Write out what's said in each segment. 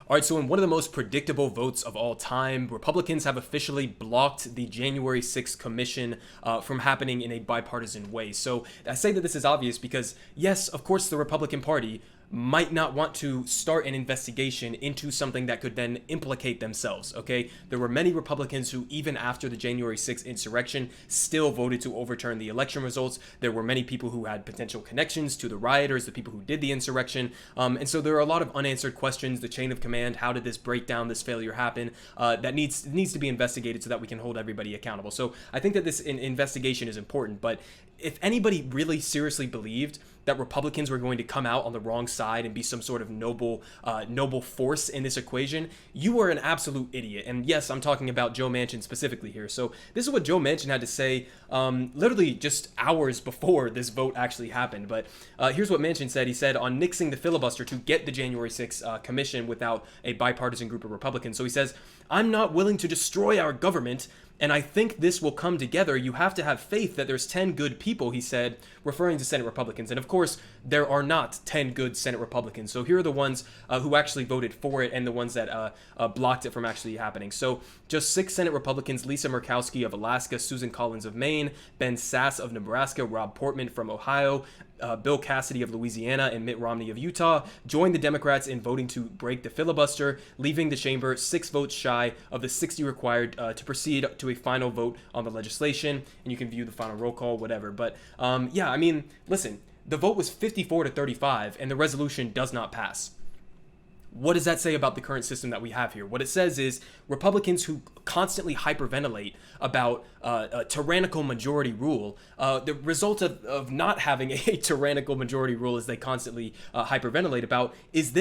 All right, so in one of the most predictable votes of all time, Republicans have officially blocked the January 6th commission from happening in a bipartisan way. So I say that this is obvious because, yes, of course, the Republican Party might not want to start an investigation into something that could then implicate themselves, okay? There were many Republicans who, even after the January 6th insurrection, still voted to overturn the election results. There were many people who had potential connections to the rioters, the people who did the insurrection. And so there are a lot of unanswered questions, the chain of command, how did this breakdown, this failure happen, that needs to be investigated so that we can hold everybody accountable. So I think that this investigation is important, but if anybody really seriously believed that Republicans were going to come out on the wrong side and be some sort of noble force in this equation, you are an absolute idiot. And yes, I'm talking about Joe Manchin specifically here. So this is what Joe Manchin had to say literally just hours before this vote actually happened. But here's what Manchin said. He said on nixing the filibuster to get the January 6th commission without a bipartisan group of Republicans. So he says, "I'm not willing to destroy our government, and I think this will come together. You have to have faith that there's 10 good people," he said, referring to Senate Republicans. And of course, there are not 10 good Senate Republicans. So here are the ones who actually voted for it and the ones that blocked it from actually happening. So just 6 Senate Republicans: Lisa Murkowski of Alaska, Susan Collins of Maine, Ben Sasse of Nebraska, Rob Portman from Ohio, Bill Cassidy of Louisiana, and Mitt Romney of Utah joined the Democrats in voting to break the filibuster, leaving the chamber 6 votes shy of the 60 required to proceed to a final vote on the legislation. And you can view the final roll call, whatever. But yeah, I mean, listen, the vote was 54-35, and the resolution does not pass. What does that say about the current system that we have here? What it says is Republicans who constantly hyperventilate about a tyrannical majority rule, the result of not having a tyrannical majority rule, as they constantly hyperventilate about, is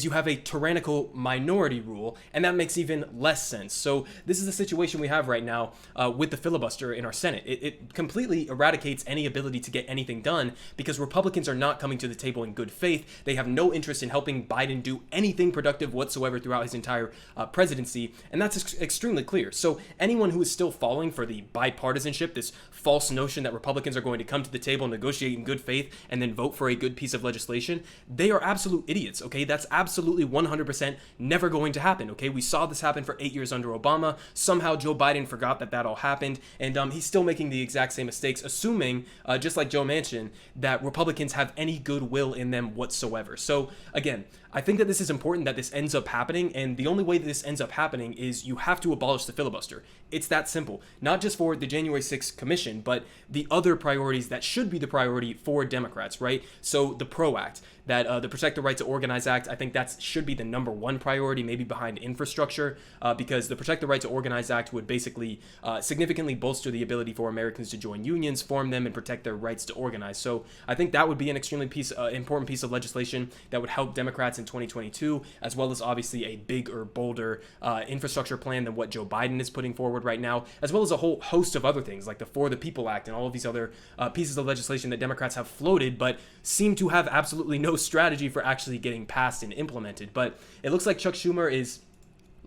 you have a tyrannical minority rule, and that makes even less sense. So this is the situation we have right now with the filibuster in our Senate. It completely eradicates any ability to get anything done because Republicans are not coming to the table in good faith. They have no interest in helping Biden do anything productive whatsoever throughout his entire presidency, and that's extremely clear. So anyone who is still falling for the bipartisanship, this false notion that Republicans are going to come to the table, negotiate in good faith, and then vote for a good piece of legislation, they are absolute idiots, okay? That's absolutely 100% never going to happen, okay? We saw this happen for 8 years under Obama. Somehow Joe Biden forgot that all happened, and he's still making the exact same mistakes, assuming, just like Joe Manchin, that Republicans have any goodwill in them whatsoever. So again, I think that this is important that this ends up happening, and the only way that this ends up happening is you have to abolish the filibuster. It's that simple. Not just for the January 6th commission, but the other priorities that should be the priority for Democrats, right? So the PRO Act, that the Protect the Right to Organize Act, I think that should be the number one priority, maybe behind infrastructure, because the Protect the Right to Organize Act would basically significantly bolster the ability for Americans to join unions, form them, and protect their rights to organize. So I think that would be an extremely important piece of legislation that would help Democrats in 2022, as well as obviously a bigger, bolder infrastructure plan than what Joe Biden is putting forward right now, as well as a whole host of other things like the For the People Act and all of these other pieces of legislation that Democrats have floated but seem to have absolutely no strategy for actually getting passed and implemented. But it looks like Chuck Schumer is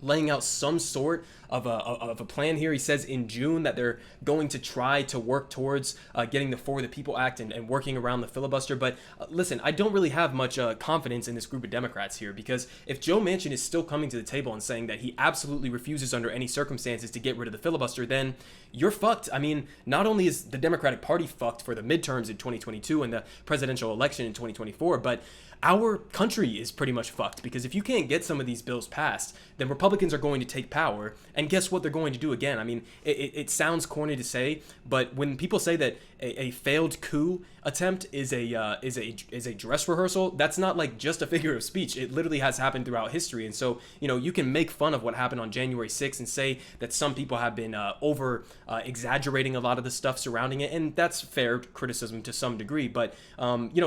laying out some sort of a plan here. He says in June that they're going to try to work towards getting the For the People Act and working around the filibuster. But listen, I don't really have much confidence in this group of Democrats here, because if Joe Manchin is still coming to the table and saying that he absolutely refuses under any circumstances to get rid of the filibuster, then you're fucked. I mean, not only is the Democratic Party fucked for the midterms in 2022 and the presidential election in 2024, but our country is pretty much fucked, because if you can't get some of these bills passed, then Republicans are going to take power, and guess what they're going to do again? I mean, it sounds corny to say, but when people say that a failed coup attempt is a dress rehearsal, that's not like just a figure of speech. It literally has happened throughout history. And so, you can make fun of what happened on January 6th and say that some people have been over exaggerating a lot of the stuff surrounding it, and that's fair criticism to some degree. But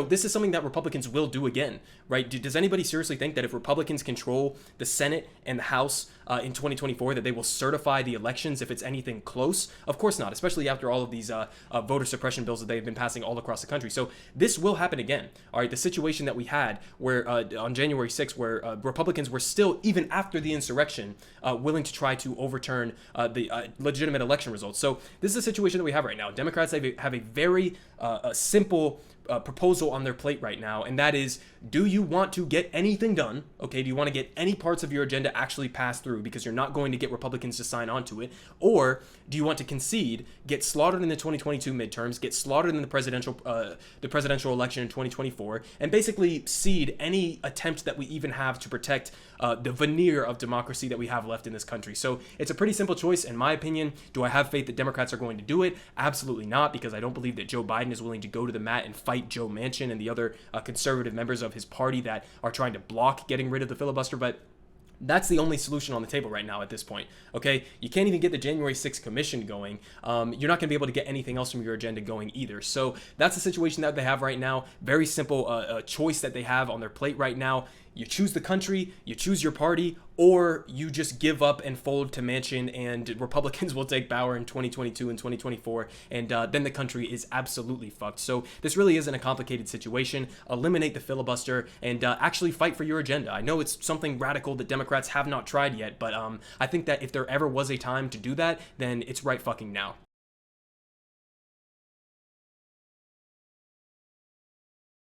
this is something that Republicans will do again, right? Does anybody seriously think that if Republicans control the Senate and the House in 2024, that they will certify the elections if it's anything close? Of course not, especially after all of these voter suppression bills that they've been passing all across the country. So this will happen again. All right, the situation that we had where on January 6th, where Republicans were still, even after the insurrection, willing to try to overturn the legitimate election results. So this is a situation that we have right now. Democrats have a very simple proposal on their plate right now, and that is, do you want to get anything done? Okay, do you want to get any parts of your agenda actually passed through, because you're not going to get Republicans to sign on to it? Or do you want to concede, get slaughtered in the 2022 midterms, get slaughtered in the presidential election in 2024, and basically cede any attempt that we even have to protect the veneer of democracy that we have left in this country? So it's a pretty simple choice, in my opinion. Do I have faith that Democrats are going to do it? Absolutely not, because I don't believe that Joe Biden is willing to go to the mat and fight Joe Manchin and the other conservative members of his party that are trying to block getting rid of the filibuster. But that's the only solution on the table right now at this point. Okay, you can't even get the January 6th commission going. You're not going to be able to get anything else from your agenda going either. So that's the situation that they have right now. Very simple choice that they have on their plate right now. You choose the country, you choose your party, or you just give up and fold to Manchin, and Republicans will take power in 2022 and 2024, and then the country is absolutely fucked. So this really isn't a complicated situation. Eliminate the filibuster and actually fight for your agenda. I know it's something radical that Democrats have not tried yet, but I think that if there ever was a time to do that, then it's right fucking now.